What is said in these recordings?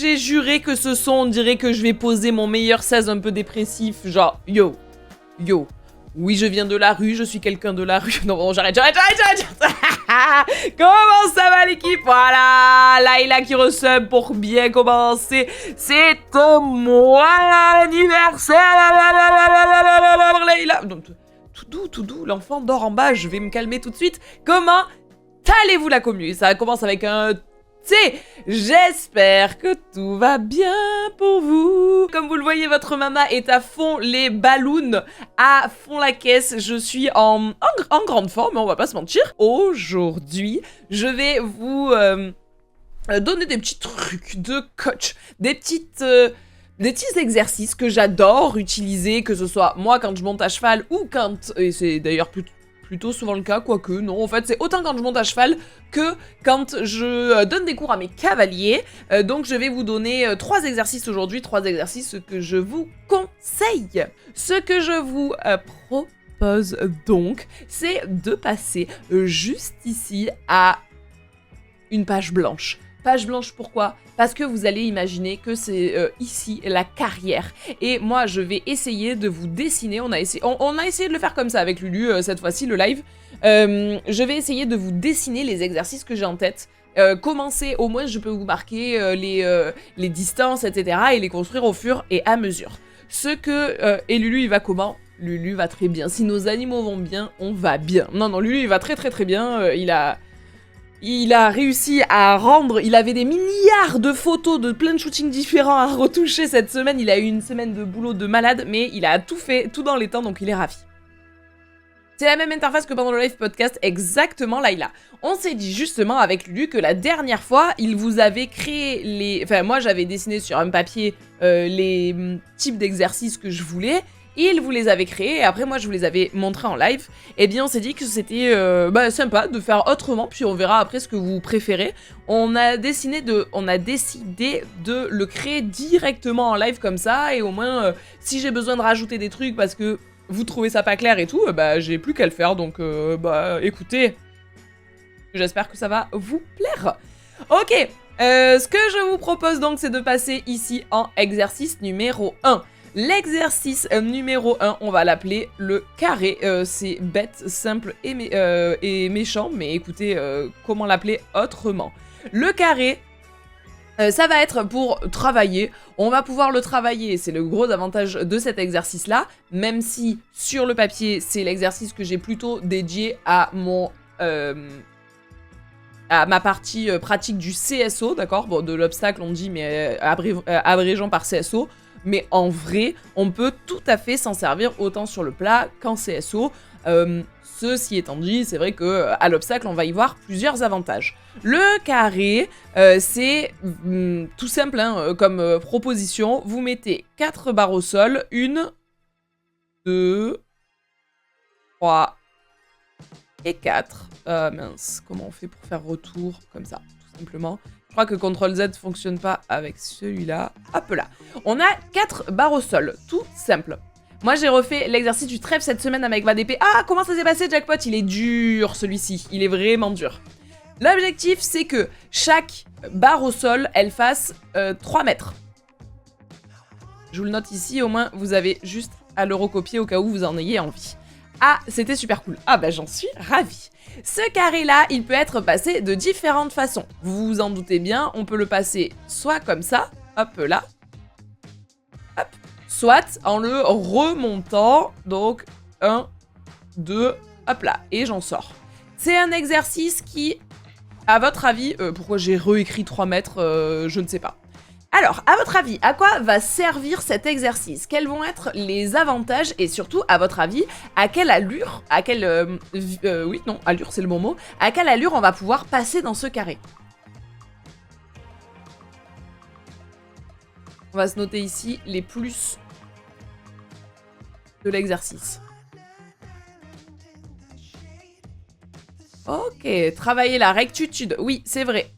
J'ai juré que ce son, on dirait que je vais poser mon meilleur 16 un peu dépressif, genre, yo. Oui, je viens de la rue, je suis quelqu'un de la rue. Non, bon, j'arrête. Comment ça va l'équipe? Voilà, Layla qui resub pour bien commencer. C'est moi l'anniversaire, Layla. Tout doux, l'enfant dort en bas, je vais me calmer tout de suite. Comment allez-vous la commu? Ça commence avec un... J'espère que tout va bien pour vous. Comme vous le voyez, votre maman est à fond les ballons, à fond la caisse. Je suis en grande forme, on va pas se mentir. Aujourd'hui, je vais vous donner des petits trucs de coach, des petits exercices que j'adore utiliser, que ce soit moi quand je monte à cheval ou quand... Et c'est d'ailleurs plutôt souvent le cas, quoique non, en fait c'est autant quand je monte à cheval que quand je donne des cours à mes cavaliers. Donc je vais vous donner 3 exercices aujourd'hui, 3 exercices que je vous conseille. Ce que je vous propose donc, c'est de passer juste ici à une page blanche. Page blanche, pourquoi? Parce que vous allez imaginer que c'est ici la carrière. Et moi, je vais essayer de vous dessiner. On a essayé de le faire comme ça avec Lulu cette fois-ci, le live. Je vais essayer de vous dessiner les exercices que j'ai en tête. Commencer, au moins, je peux vous marquer les distances, etc. et les construire au fur et à mesure. Et Lulu, il va comment? Lulu va très bien. Si nos animaux vont bien, on va bien. Non, Lulu, il va très bien. Il a réussi à rendre, il avait des milliards de photos de plein de shootings différents à retoucher cette semaine. Il a eu une semaine de boulot de malade, mais il a tout fait, tout dans les temps, donc il est ravi. C'est la même interface que pendant le live podcast, exactement, Layla. On s'est dit justement avec Lulu que la dernière fois, il vous avait créé les... Enfin, moi, j'avais dessiné sur un papier les types d'exercices que je voulais. Il vous les avait créés et après moi je vous les avais montrés en live. Et bien on s'est dit que c'était sympa de faire autrement, puis on verra après ce que vous préférez. On a décidé de le créer directement en live comme ça, et au moins si j'ai besoin de rajouter des trucs parce que vous trouvez ça pas clair et tout, j'ai plus qu'à le faire. Donc écoutez, j'espère que ça va vous plaire. Ok, ce que je vous propose donc c'est de passer ici en exercice numéro 1. L'exercice numéro 1, on va l'appeler le carré. C'est bête, simple et méchant, mais écoutez, comment l'appeler autrement? Le carré, ça va être pour travailler. On va pouvoir le travailler, c'est le gros avantage de cet exercice-là, même si sur le papier, c'est l'exercice que j'ai plutôt dédié à ma partie pratique du CSO, d'accord? Bon, de l'obstacle, on dit, mais abrégeant par CSO. Mais en vrai, on peut tout à fait s'en servir autant sur le plat qu'en CSO. Ceci étant dit, c'est vrai qu'à l'obstacle, on va y voir plusieurs avantages. Le carré, c'est tout simple comme proposition. Vous mettez 4 barres au sol. 1, 2, 3 et 4. Mince, comment on fait pour faire retour comme ça, tout simplement? Je crois que CTRL Z fonctionne pas avec celui-là. Hop là. On a 4 barres au sol, tout simple. Moi, j'ai refait l'exercice du trèfle cette semaine avec ma DP. Ah, comment ça s'est passé, Jackpot? Il est dur, celui-ci. Il est vraiment dur. L'objectif, c'est que chaque barre au sol, elle fasse 3 mètres. Je vous le note ici, au moins, vous avez juste à le recopier au cas où vous en ayez envie. Ah, c'était super cool. Ah j'en suis ravie. Ce carré-là, il peut être passé de différentes façons. Vous vous en doutez bien, on peut le passer soit comme ça, hop là, hop, soit en le remontant, donc 1, 2, hop là, et j'en sors. C'est un exercice qui, à votre avis, pourquoi j'ai réécrit 3 mètres, je ne sais pas. Alors, à votre avis, à quoi va servir cet exercice? Quels vont être les avantages? Et surtout, à votre avis, à quelle allure, allure c'est le bon mot, à quelle allure on va pouvoir passer dans ce carré? On va se noter ici les plus de l'exercice. Ok, travailler la rectitude, oui, c'est vrai.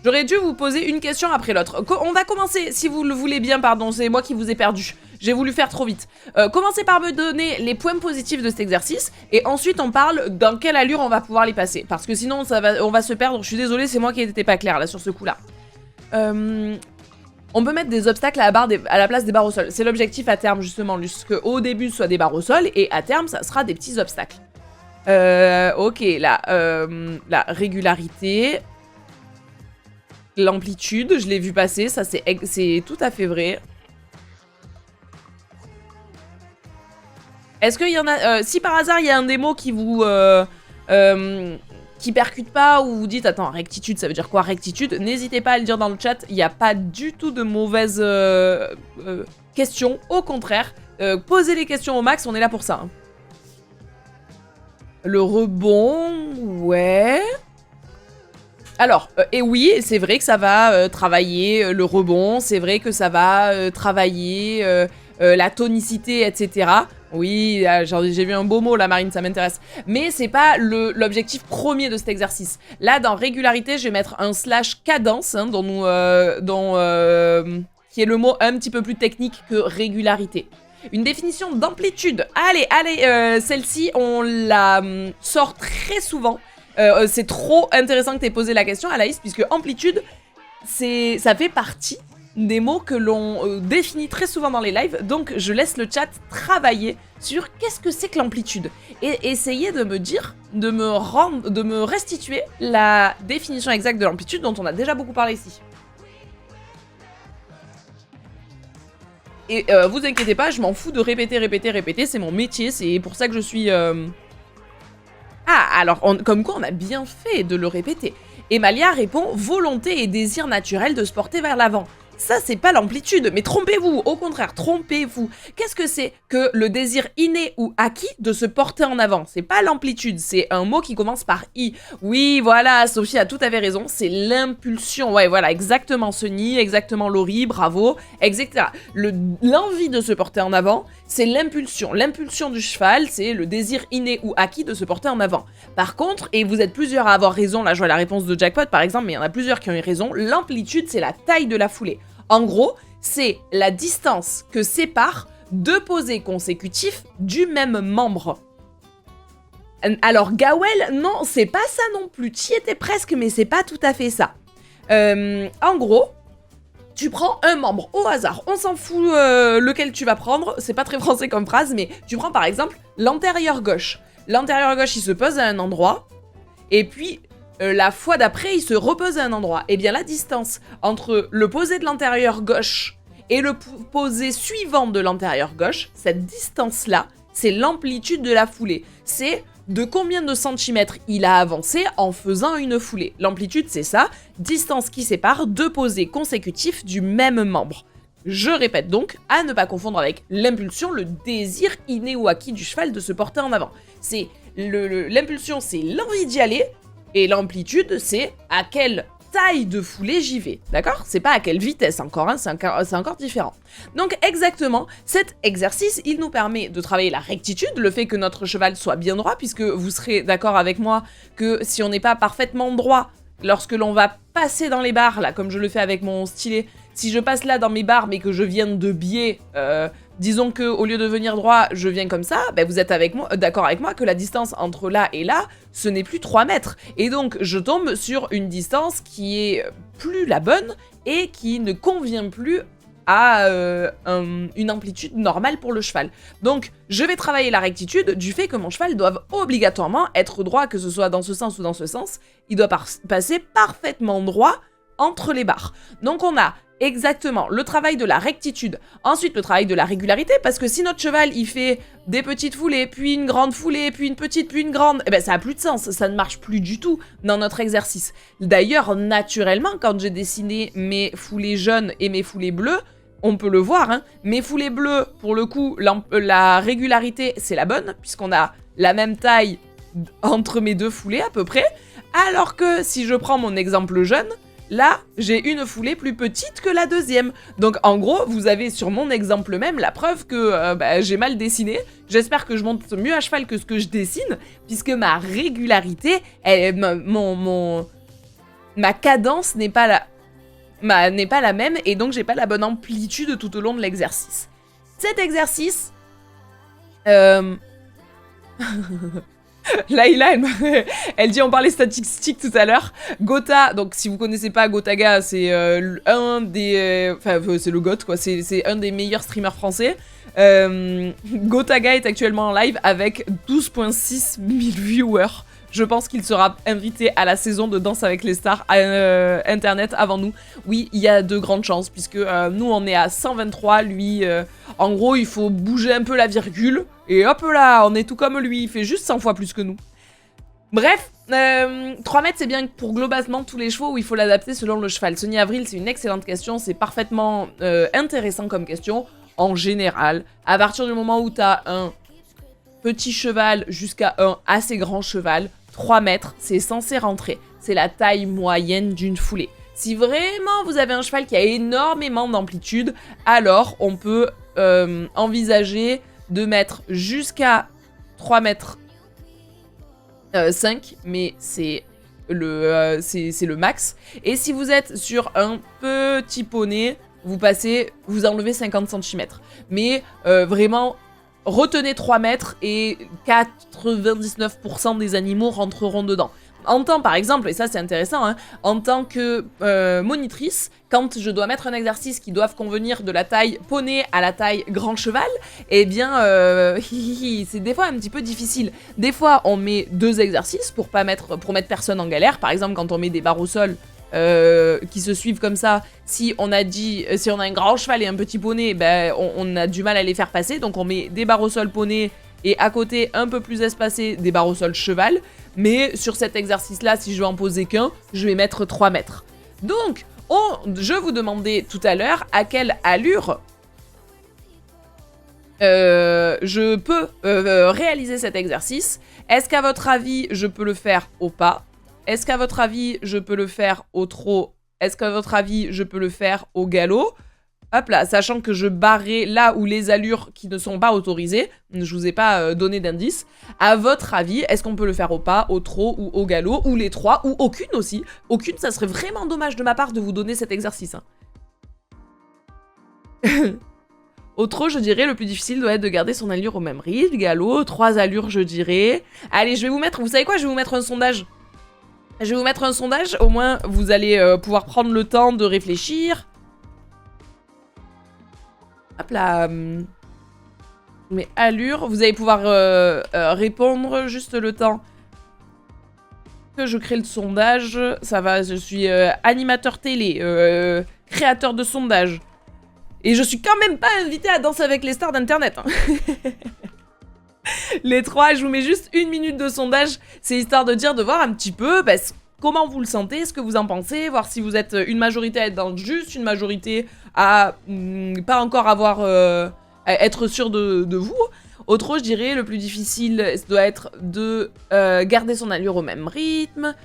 J'aurais dû vous poser une question après l'autre. On va commencer, si vous le voulez bien, pardon, c'est moi qui vous ai perdu. J'ai voulu faire trop vite. Commencez par me donner les points positifs de cet exercice, et ensuite on parle dans quelle allure on va pouvoir les passer. Parce que sinon, on va se perdre. Je suis désolée, c'est moi qui n'étais pas claire là sur ce coup-là. On peut mettre des obstacles à la place des barres au sol. C'est l'objectif à terme, justement, qu'au début, ce soit des barres au sol, et à terme, ça sera des petits obstacles. Ok, là, la régularité, l'amplitude, je l'ai vu passer, ça c'est tout à fait vrai. Est-ce qu'il y en a... si par hasard, il y a un des mots qui vous... qui percute pas, ou vous dites, attends, rectitude, ça veut dire quoi, rectitude? N'hésitez pas à le dire dans le chat, il n'y a pas du tout de mauvaises questions, au contraire. Posez les questions au max, on est là pour ça. Hein. Le rebond, ouais... Alors, et oui, c'est vrai que ça va travailler le rebond, c'est vrai que ça va travailler la tonicité, etc. Oui, j'ai vu un beau mot là, Marine, ça m'intéresse. Mais c'est pas l'objectif premier de cet exercice. Là, dans régularité, je vais mettre un / cadence, hein, qui est le mot un petit peu plus technique que régularité. Une définition d'amplitude. Allez, celle-ci, on la sort très souvent. C'est trop intéressant que tu aies posé la question, Alaïs, puisque amplitude, ça fait partie des mots que l'on définit très souvent dans les lives, donc je laisse le chat travailler sur qu'est-ce que c'est que l'amplitude, et essayer de me dire, de me restituer la définition exacte de l'amplitude dont on a déjà beaucoup parlé ici. Et vous inquiétez pas, je m'en fous de répéter, c'est mon métier, c'est pour ça que je suis... Ah, alors, comme quoi on a bien fait de le répéter. Emalia répond « Volonté et désir naturel de se porter vers l'avant ». Ça, c'est pas l'amplitude, mais trompez-vous, au contraire, trompez-vous. Qu'est-ce que c'est que le désir inné ou acquis de se porter en avant? C'est pas l'amplitude, c'est un mot qui commence par I. Oui, voilà, Sophie a tout à fait raison, c'est l'impulsion. Ouais, voilà, exactement Sony, exactement Laurie, bravo, etc. L'envie de se porter en avant, c'est l'impulsion. L'impulsion du cheval, c'est le désir inné ou acquis de se porter en avant. Par contre, et vous êtes plusieurs à avoir raison, là je vois la réponse de Jackpot par exemple, mais il y en a plusieurs qui ont eu raison, l'amplitude, c'est la taille de la foulée. En gros, c'est la distance que sépare deux posés consécutifs du même membre. Alors, Gawel, non, c'est pas ça non plus. T'y étais presque, mais c'est pas tout à fait ça. En gros, tu prends un membre au hasard. On s'en fout lequel tu vas prendre. C'est pas très français comme phrase, mais tu prends par exemple l'antérieur gauche. L'antérieur gauche, il se pose à un endroit, et puis... la fois d'après, il se repose à un endroit. Et bien la distance entre le posé de l'antérieur gauche et le posé suivant de l'antérieur gauche, cette distance-là, c'est l'amplitude de la foulée. C'est de combien de centimètres il a avancé en faisant une foulée. L'amplitude, c'est ça, distance qui sépare deux posés consécutifs du même membre. Je répète donc, à ne pas confondre avec l'impulsion, le désir inné ou acquis du cheval de se porter en avant. C'est l'impulsion, c'est l'envie d'y aller, et l'amplitude, c'est à quelle taille de foulée j'y vais, d'accord? C'est pas à quelle vitesse encore, hein, c'est encore différent. Donc exactement, cet exercice, il nous permet de travailler la rectitude, le fait que notre cheval soit bien droit, puisque vous serez d'accord avec moi que si on n'est pas parfaitement droit, lorsque l'on va passer dans les barres, là, comme je le fais avec mon stylet, si je passe là dans mes barres, mais que je viens de biais... disons que au lieu de venir droit, je viens comme ça, ben vous êtes d'accord avec moi que la distance entre là et là, ce n'est plus 3 mètres. Et donc, je tombe sur une distance qui est plus la bonne et qui ne convient plus à une amplitude normale pour le cheval. Donc, je vais travailler la rectitude du fait que mon cheval doit obligatoirement être droit, que ce soit dans ce sens ou dans ce sens. Il doit passer parfaitement droit entre les barres. Donc, on a... exactement, le travail de la rectitude, ensuite le travail de la régularité, parce que si notre cheval il fait des petites foulées, puis une grande foulée, puis une petite, puis une grande, eh ben ça a plus de sens, ça ne marche plus du tout dans notre exercice. D'ailleurs, naturellement, quand j'ai dessiné mes foulées jaunes et mes foulées bleues, on peut le voir, hein, mes foulées bleues, pour le coup, la régularité c'est la bonne, puisqu'on a la même taille entre mes deux foulées à peu près, alors que si je prends mon exemple jaune, là, j'ai une foulée plus petite que la deuxième. Donc en gros, vous avez sur mon exemple même la preuve que j'ai mal dessiné. J'espère que je monte mieux à cheval que ce que je dessine, puisque ma régularité, ma cadence n'est pas la même, et donc j'ai pas la bonne amplitude tout au long de l'exercice. Cet exercice... Laïla, elle dit, on parlait statistiques tout à l'heure. Gotha, donc si vous connaissez pas Gotaga, c'est un des... Enfin, c'est le GOAT, quoi. C'est un des meilleurs streamers français. Gotaga est actuellement en live avec 12,6 000 viewers. Je pense qu'il sera invité à la saison de Danse avec les stars internet avant nous. Oui, il y a de grandes chances, puisque nous, on est à 123. Lui, en gros, il faut bouger un peu la virgule. Et hop là, on est tout comme lui. Il fait juste 100 fois plus que nous. Bref, 3 mètres, c'est bien pour globalement tous les chevaux où il faut l'adapter selon le cheval. Sony Avril, c'est une excellente question. C'est parfaitement intéressant comme question. En général, à partir du moment où tu as un petit cheval jusqu'à un assez grand cheval, 3 mètres, c'est censé rentrer. C'est la taille moyenne d'une foulée. Si vraiment vous avez un cheval qui a énormément d'amplitude, alors on peut envisager de mettre jusqu'à 3 mètres 5, mais c'est le max. Et si vous êtes sur un petit poney, vous enlevez 50 cm. Mais vraiment, retenez 3 mètres et 99% des animaux rentreront dedans. En tant, par exemple, et ça c'est intéressant, hein, en tant que monitrice, quand je dois mettre un exercice qui doit convenir de la taille poney à la taille grand cheval, eh bien, c'est des fois un petit peu difficile. Des fois, on met 2 exercices pour mettre personne en galère. Par exemple, quand on met des barres au sol, qui se suivent comme ça, si on a un grand cheval et un petit poney, ben, on a du mal à les faire passer, donc on met des barres au sol poney et à côté un peu plus espacé des barres au sol cheval, mais sur cet exercice là, si je vais en poser qu'un, je vais mettre 3 mètres. Donc, je vous demandais tout à l'heure à quelle allure je peux réaliser cet exercice. Est-ce qu'à votre avis, je peux le faire au pas? Est-ce qu'à votre avis, je peux le faire au trot? Est-ce qu'à votre avis, je peux le faire au galop? Hop là, sachant que je barrais là où les allures qui ne sont pas autorisées, je vous ai pas donné d'indice. À votre avis, est-ce qu'on peut le faire au pas, au trot ou au galop, ou les trois, ou aucune aussi? Aucune, ça serait vraiment dommage de ma part de vous donner cet exercice. Hein. Au trot, je dirais, le plus difficile doit être de garder son allure au même rythme. Galop, 3 allures, je dirais. Allez, je vais vous mettre, vous savez quoi? Je vais vous mettre un sondage. Je vais vous mettre un sondage, au moins vous allez pouvoir prendre le temps de réfléchir. Hop là. Mais allure, vous allez pouvoir répondre juste le temps que je crée le sondage. Ça va, je suis animateur télé, créateur de sondage. Et je suis quand même pas invitée à Danser avec les stars d'internet. Hein. Les 3, je vous mets juste 1 minute de sondage. C'est histoire de voir un petit peu comment vous le sentez, ce que vous en pensez, voir si vous êtes une majorité à être dans le juste, une majorité à pas encore à être sûr de vous. Autre, je dirais, le plus difficile doit être de garder son allure au même rythme.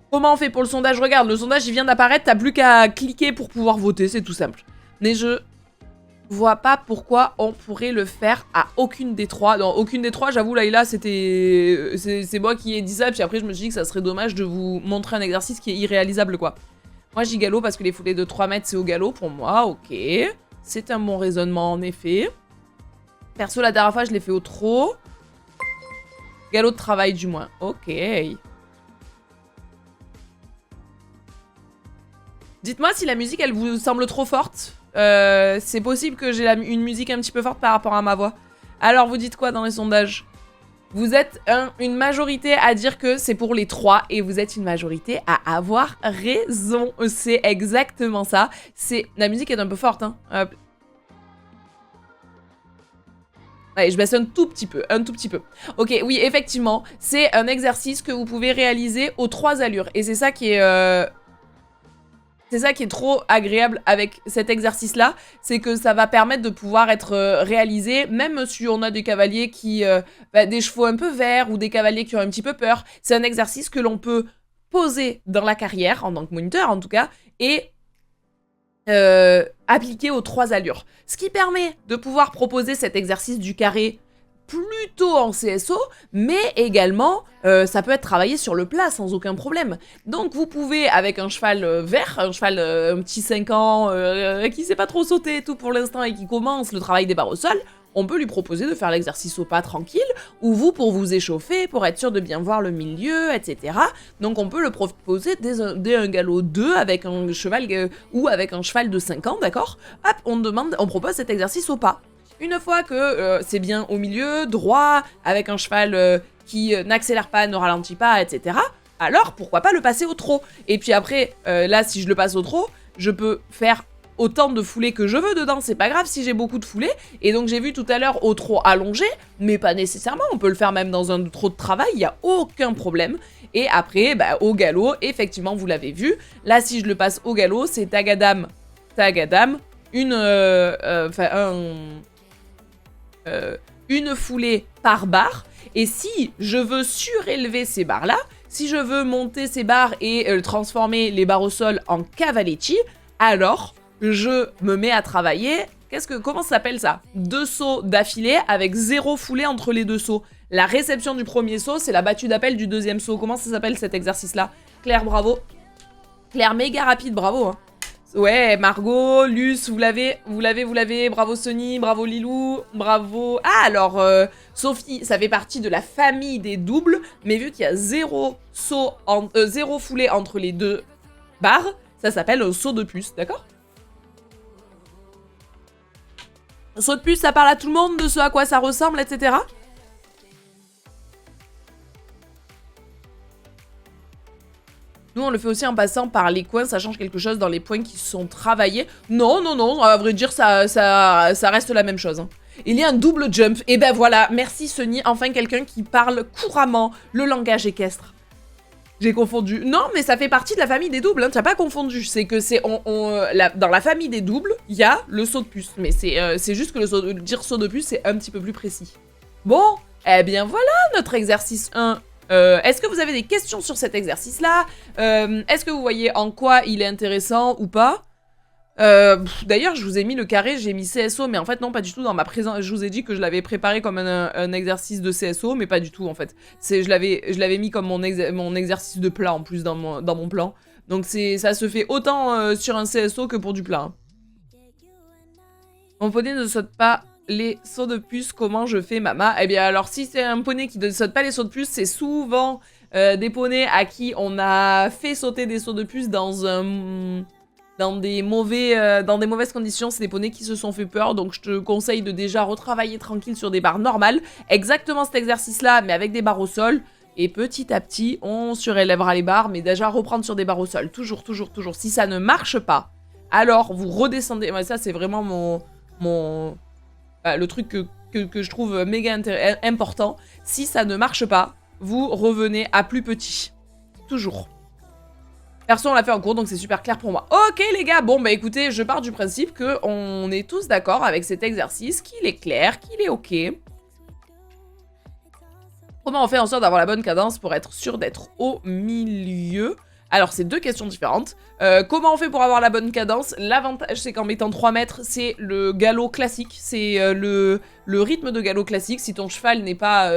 Comment on fait pour le sondage? Regarde, le sondage il vient d'apparaître, t'as plus qu'à cliquer pour pouvoir voter, c'est tout simple. Mais je vois pas pourquoi on pourrait le faire à aucune des 3. Dans aucune des 3, j'avoue, Laïla, c'est moi qui ai dit ça, puis après je me suis dit que ça serait dommage de vous montrer un exercice qui est irréalisable, quoi. Moi, j'y galop parce que les foulées de 3 mètres, c'est au galop pour moi, ok. C'est un bon raisonnement, en effet. Perso, la dernière fois, je l'ai fait au trot. Galop de travail, du moins. Ok. Dites-moi si la musique, elle vous semble trop forte. C'est possible que j'ai une musique un petit peu forte par rapport à ma voix. Alors, vous dites quoi dans les sondages? Vous êtes une majorité à dire que c'est pour les 3 et vous êtes une majorité à avoir raison. C'est exactement ça. La musique est un peu forte, hein. Hop. Allez, je baisse un tout petit peu, Ok, oui, effectivement, c'est un exercice que vous pouvez réaliser aux 3 allures. Et c'est ça qui est... C'est ça qui est trop agréable avec cet exercice-là, c'est que ça va permettre de pouvoir être réalisé, même si on a des cavaliers qui... des chevaux un peu verts ou des cavaliers qui ont un petit peu peur. C'est un exercice que l'on peut poser dans la carrière, en tant que moniteur en tout cas, et appliquer aux 3 allures. Ce qui permet de pouvoir proposer cet exercice du carré plutôt en CSO, mais également ça peut être travaillé sur le plat sans aucun problème. Donc vous pouvez, avec un cheval vert, un cheval un petit 5 ans qui sait pas trop sauter et tout pour l'instant et qui commence le travail des barres au sol, on peut lui proposer de faire l'exercice au pas tranquille, ou vous pour vous échauffer, pour être sûr de bien voir le milieu, etc. Donc on peut le proposer dès un galop 2 avec un cheval ou avec un cheval de 5 ans, d'accord? Hop, on propose cet exercice au pas. Une fois que c'est bien au milieu, droit, avec un cheval qui n'accélère pas, ne ralentit pas, etc., alors pourquoi pas le passer au trot? Et puis après, là, si je le passe au trot, je peux faire autant de foulées que je veux dedans, c'est pas grave si j'ai beaucoup de foulées. Et donc j'ai vu tout à l'heure au trot allongé, mais pas nécessairement, on peut le faire même dans un trot de travail, il n'y a aucun problème. Et après, bah, au galop, effectivement, vous l'avez vu, là si je le passe au galop, c'est tagadam, tagadam, une foulée par barre. Et si je veux surélever ces barres-là, si je veux monter ces barres et transformer les barres au sol en cavaletti, alors je me mets à travailler. Comment ça s'appelle ça? 2 sauts d'affilée avec 0 foulée entre les 2 sauts. La réception du premier saut, c'est la battue d'appel du deuxième saut. Comment ça s'appelle cet exercice-là? Claire, bravo. Claire, méga rapide, bravo. Hein. Ouais, Margot, Luce, vous l'avez, bravo Sony, bravo Lilou, bravo... Ah, alors, Sophie, ça fait partie de la famille des doubles, mais vu qu'il y a 0 foulée entre les 2 barres, ça s'appelle un saut de puce, d'accord? Saut de puce, ça parle à tout le monde de ce à quoi ça ressemble, etc. Nous, on le fait aussi en passant par les coins, ça change quelque chose dans les points qui sont travaillés. Non, non, non, à vrai dire, ça reste la même chose. Hein. Il y a un double jump, et ben voilà, merci Sony, enfin quelqu'un qui parle couramment le langage équestre. J'ai confondu. Non, mais ça fait partie de la famille des doubles, hein, t'as pas confondu. C'est que c'est dans la famille des doubles, il y a le saut de puce. Mais c'est juste que dire saut de puce, c'est un petit peu plus précis. Bon, eh bien voilà notre exercice 1. Est-ce que vous avez des questions sur cet exercice-là? Est-ce que vous voyez en quoi il est intéressant ou pas? D'ailleurs, je vous ai mis le carré, j'ai mis CSO, mais en fait non, pas du tout. Dans ma présence, je vous ai dit que je l'avais préparé comme un exercice de CSO, mais pas du tout en fait. Je l'avais mis comme mon exercice de plat en plus dans mon plan. Donc ça se fait autant sur un CSO que pour du plat. Hein. Mon poney ne saute pas les sauts de puce, comment je fais, mama? Eh bien alors, si c'est un poney qui ne saute pas les sauts de puce, c'est souvent des poneys à qui on a fait sauter des sauts de puce dans des mauvaises conditions. C'est des poneys qui se sont fait peur, donc je te conseille de déjà retravailler tranquille sur des barres normales. Exactement cet exercice-là, mais avec des barres au sol. Et petit à petit, on surélèvera les barres, mais déjà reprendre sur des barres au sol. Toujours, toujours, toujours. Si ça ne marche pas, alors vous redescendez. Ouais, ça, c'est vraiment le truc que je trouve méga important. Si ça ne marche pas, vous revenez à plus petit. Toujours. Perso, on l'a fait en cours, donc c'est super clair pour moi. Ok les gars, bon bah écoutez, je pars du principe qu'on est tous d'accord avec cet exercice, qu'il est clair, qu'il est ok. Comment on fait en sorte d'avoir la bonne cadence pour être sûr d'être au milieu? Alors, c'est 2 questions différentes. Comment on fait pour avoir la bonne cadence? L'avantage, c'est qu'en mettant 3 mètres, c'est le galop classique. C'est le rythme de galop classique. Si ton cheval n'est pas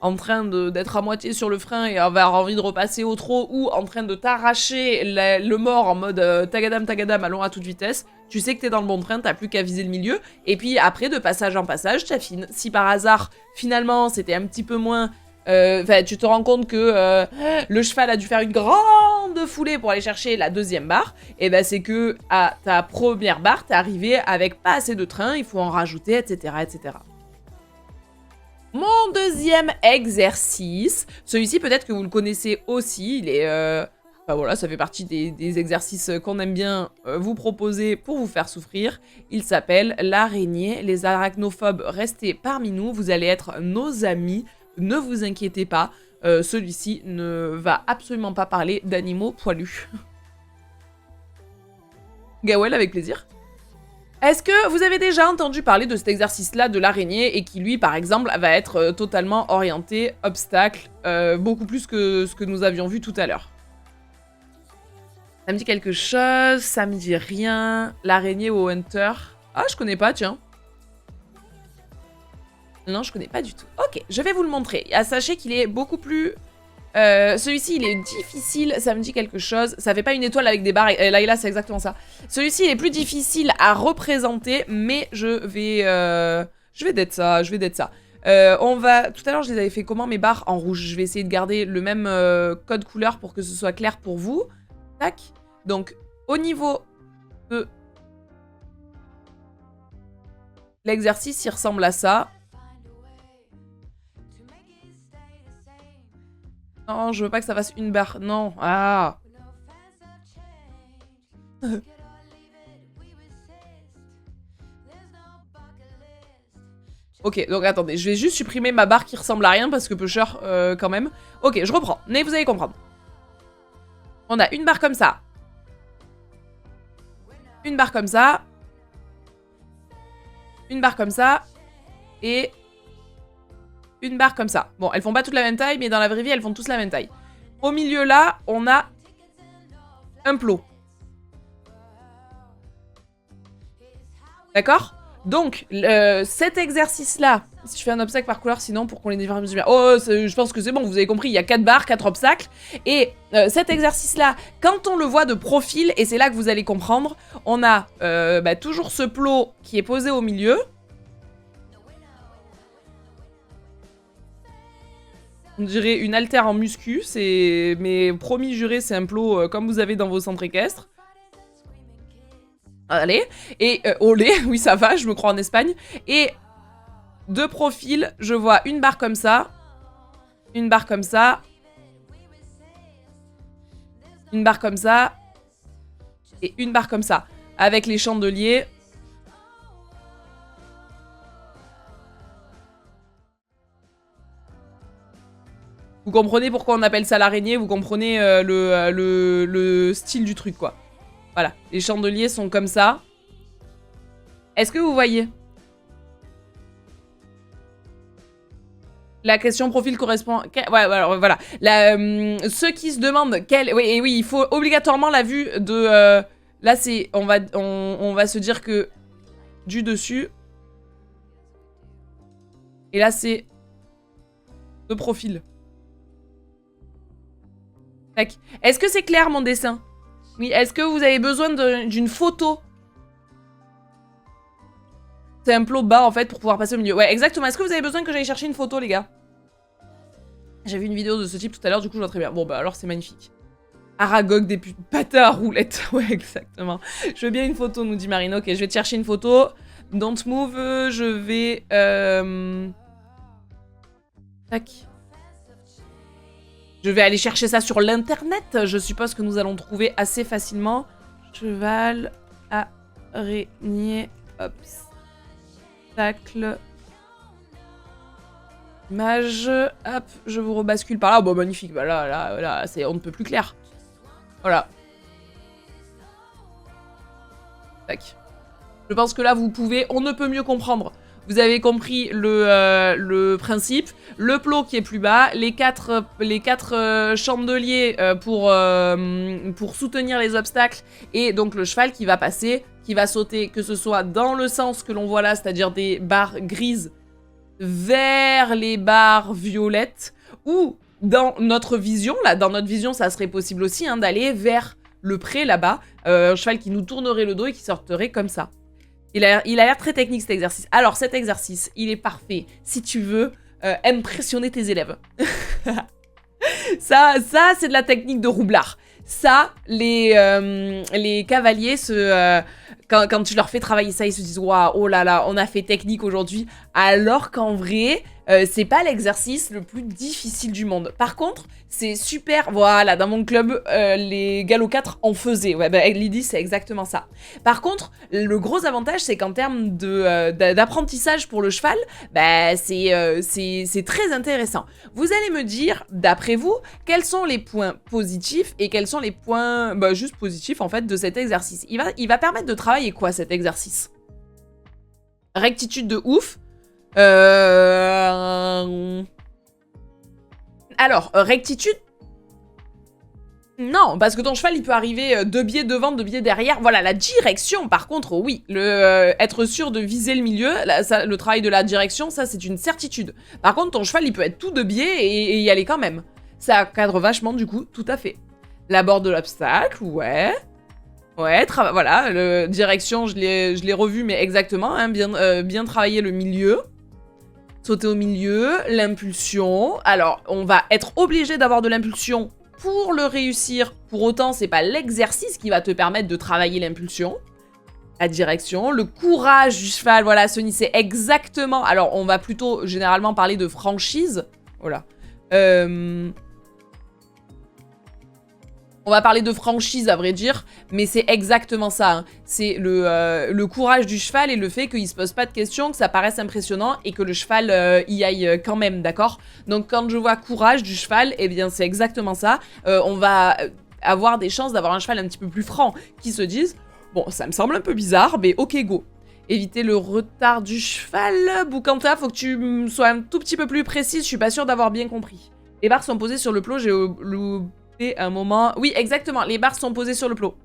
en train d'être à moitié sur le frein et avoir envie de repasser au trot, ou en train de t'arracher le mort en mode tagadam, tagadam, allons à toute vitesse, tu sais que t'es dans le bon train, t'as plus qu'à viser le milieu. Et puis après, de passage en passage, t'affines. Si par hasard, finalement, c'était un petit peu moins... tu te rends compte que le cheval a dû faire une grande foulée pour aller chercher la 2e barre, et ben c'est que à ta première barre, t'es arrivé avec pas assez de train, il faut en rajouter, etc., etc. Mon 2e exercice, celui-ci peut-être que vous le connaissez aussi, il est... Enfin voilà, ça fait partie des exercices qu'on aime bien vous proposer pour vous faire souffrir. Il s'appelle l'araignée. Les arachnophobes, restez parmi nous, vous allez être nos amis. Ne vous inquiétez pas, celui-ci ne va absolument pas parler d'animaux poilus. Gawel, avec plaisir. Est-ce que vous avez déjà entendu parler de cet exercice-là de l'araignée et qui, lui, par exemple, va être totalement orienté obstacle, beaucoup plus que ce que nous avions vu tout à l'heure? Ça me dit quelque chose, ça me dit rien. L'araignée au hunter. Ah, je connais pas, tiens. Non, je connais pas du tout. Ok, je vais vous le montrer. Ah, sachez qu'il est beaucoup plus... celui-ci, il est difficile, ça me dit quelque chose. Ça fait pas une étoile avec des barres. Là et là, c'est exactement ça. Celui-ci, il est plus difficile à représenter, mais je vais Je vais d'être ça, je vais d'être ça. On va... Tout à l'heure, je les avais fait comment, mes barres en rouge? Je vais essayer de garder le même code couleur pour que ce soit clair pour vous. Tac. Donc, au niveau de... l'exercice, il ressemble à ça. Non, je veux pas que ça fasse une barre. Non. Ah. Ok, donc attendez, je vais juste supprimer ma barre qui ressemble à rien parce que pusher quand même. Ok, je reprends, mais vous allez comprendre. On a une barre comme ça. Une barre comme ça. Une barre comme ça. Et une barre comme ça. Bon, elles font pas toutes la même taille, mais dans la vraie vie, elles font tous la même taille. Au milieu là, on a un plot. D'accord? Donc, cet exercice-là, si je fais un obstacle par couleur, sinon pour qu'on les différencie bien. Oh, je pense que c'est bon, vous avez compris, il y a 4 barres, 4 obstacles. Et cet exercice-là, quand on le voit de profil, et c'est là que vous allez comprendre, on a toujours ce plot qui est posé au milieu. On dirait une haltère en muscu, mais promis juré, c'est un plot comme vous avez dans vos centres équestres. Allez, et olé, oui ça va, je me crois en Espagne. Et de profil, je vois une barre comme ça, une barre comme ça, une barre comme ça, et une barre comme ça, avec les chandeliers. Vous comprenez pourquoi on appelle ça l'araignée, vous comprenez le style du truc, quoi. Voilà, les chandeliers sont comme ça. Est-ce que vous voyez? La question profil correspond... Ouais, alors, voilà. Ceux qui se demandent quel... Oui, et oui, il faut obligatoirement la vue de... Là, c'est... On va se dire que... Du dessus. Et là, c'est... De profil. Tac. Est-ce que c'est clair, mon dessin? Oui, est-ce que vous avez besoin d'une photo? C'est un plot bas, en fait, pour pouvoir passer au milieu. Ouais, exactement. Est-ce que vous avez besoin que j'aille chercher une photo, les gars? J'ai vu une vidéo de ce type tout à l'heure, du coup, je vois très bien. Bon, bah, alors, c'est magnifique. Aragog des pâtés à roulettes. Ouais, exactement. Je veux bien une photo, nous dit Marine. Ok, je vais te chercher une photo. Don't move, je vais... Tac. Je vais aller chercher ça sur l'internet. Je suppose que nous allons trouver assez facilement. Cheval, araignée, obstacle, image. Hop, je vous rebascule par là. Bon, magnifique. Bah là, c'est on ne peut plus clair. Voilà. Tac. Je pense que là, vous pouvez... On ne peut mieux comprendre. Vous avez compris le principe. Le plot qui est plus bas, les quatre chandeliers pour soutenir les obstacles, et donc le cheval qui va passer, qui va sauter, que ce soit dans le sens que l'on voit là, c'est-à-dire des barres grises vers les barres violettes, ou dans notre vision, là, dans notre vision, ça serait possible aussi hein, d'aller vers le pré là-bas, un cheval qui nous tournerait le dos et qui sortirait comme ça. Il a l'air très technique cet exercice. Alors cet exercice, il est parfait si tu veux impressionner tes élèves. ça c'est de la technique de roublard. Ça, les cavaliers, quand tu leur fais travailler ça, ils se disent « Waouh, oh là là, on a fait technique aujourd'hui ». Alors qu'en vrai, c'est pas l'exercice le plus difficile du monde. Par contre, c'est super... Voilà, dans mon club, les Galop 4 en faisaient. Ouais, bah, Lydie, c'est exactement ça. Par contre, le gros avantage, c'est qu'en termes d'apprentissage pour le cheval, bah, c'est très intéressant. Vous allez me dire, d'après vous, quels sont les points positifs et quels sont les points juste positifs, en fait, de cet exercice. Il va permettre de travailler quoi, cet exercice? Rectitude de ouf. Alors, rectitude. Non, parce que ton cheval, il peut arriver 2 biais devant, 2 biais derrière. Voilà, la direction, par contre, oui. Être sûr de viser le milieu, le travail de la direction, ça, c'est une certitude. Par contre, ton cheval, il peut être tout 2 biais et y aller quand même. Ça cadre vachement, du coup, tout à fait. La bord de l'obstacle, ouais. Ouais, voilà, direction, je l'ai revu, mais exactement, hein, bien travailler le milieu. Sauter au milieu, l'impulsion. Alors, on va être obligé d'avoir de l'impulsion pour le réussir. Pour autant, c'est pas l'exercice qui va te permettre de travailler l'impulsion. La direction, le courage du cheval, voilà, Sony, c'est exactement... Alors, on va plutôt généralement parler de franchise. Voilà. On va parler de franchise, à vrai dire, mais c'est exactement ça. Hein. C'est le courage du cheval et le fait qu'il se pose pas de questions, que ça paraisse impressionnant et que le cheval y aille quand même, d'accord? Donc quand je vois courage du cheval, eh bien c'est exactement ça. On va avoir des chances d'avoir un cheval un petit peu plus franc, qui se disent « Bon, ça me semble un peu bizarre, mais ok, go ». Éviter le retard du cheval. Boukanta, faut que tu sois un tout petit peu plus précise, je suis pas sûre d'avoir bien compris. Les barres sont posées sur le plot, j'ai un moment... Oui, exactement, les barres sont posées sur le plot.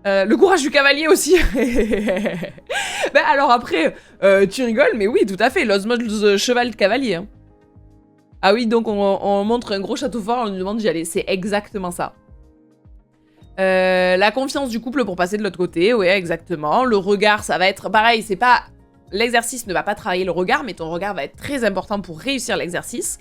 Le courage du cavalier aussi. Ben alors après, tu rigoles, mais oui, tout à fait, l'osmose cheval cavalier. Hein. Ah oui, donc on montre un gros château fort, on nous demande d'y aller, c'est exactement ça. La confiance du couple pour passer de l'autre côté, ouais, exactement. Le regard, ça va être pareil, c'est pas... L'exercice ne va pas travailler le regard, mais ton regard va être très important pour réussir l'exercice.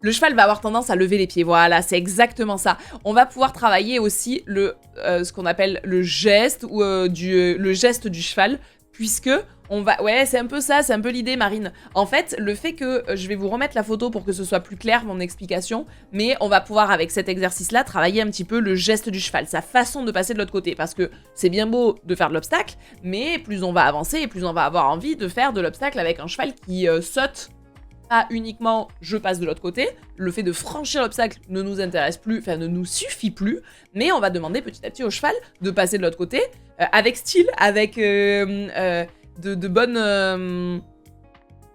Le cheval va avoir tendance à lever les pieds, voilà, c'est exactement ça. On va pouvoir travailler aussi ce qu'on appelle le geste, ou le geste du cheval, puisque on va... Ouais, c'est un peu ça, c'est un peu l'idée, Marine. En fait, le fait que... je vais vous remettre la photo pour que ce soit plus clair, mon explication, mais on va pouvoir, avec cet exercice-là, travailler un petit peu le geste du cheval, sa façon de passer de l'autre côté, parce que c'est bien beau de faire de l'obstacle, mais plus on va avancer, et plus on va avoir envie de faire de l'obstacle avec un cheval qui saute. Pas uniquement je passe de l'autre côté, le fait de franchir l'obstacle ne nous intéresse plus, enfin ne nous suffit plus, mais on va demander petit à petit au cheval de passer de l'autre côté, avec style, avec de bonnes...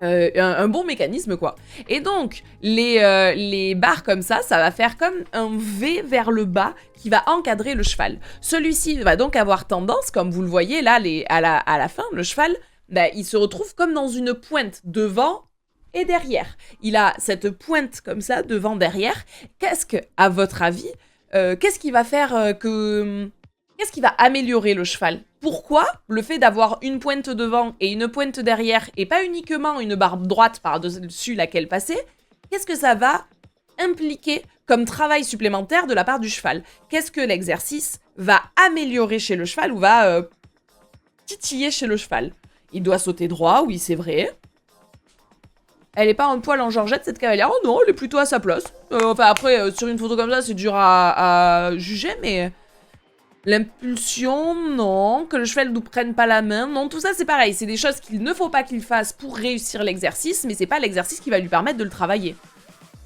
un bon mécanisme quoi. Et donc, les barres comme ça va faire comme un V vers le bas qui va encadrer le cheval. Celui-ci va donc avoir tendance, comme vous le voyez là, à la fin, le cheval, bah, il se retrouve comme dans une pointe devant et derrière. Il a cette pointe comme ça, devant, derrière. Qu'est-ce que, à votre avis, qu'est-ce qui va faire Qu'est-ce qui va améliorer le cheval? Pourquoi le fait d'avoir une pointe devant et une pointe derrière, et pas uniquement une barre droite par-dessus laquelle passer, qu'est-ce que ça va impliquer comme travail supplémentaire de la part du cheval? Qu'est-ce que l'exercice va améliorer chez le cheval ou va titiller chez le cheval? Il doit sauter droit, oui c'est vrai. Elle est pas un poil en Georgette, cette cavalière. Oh non, elle est plutôt à sa place. Enfin, après, sur une photo comme ça, c'est dur à juger, mais... L'impulsion, non. Que le cheval ne nous prenne pas la main, non. Tout ça, c'est pareil. C'est des choses qu'il ne faut pas qu'il fasse pour réussir l'exercice, mais c'est pas l'exercice qui va lui permettre de le travailler.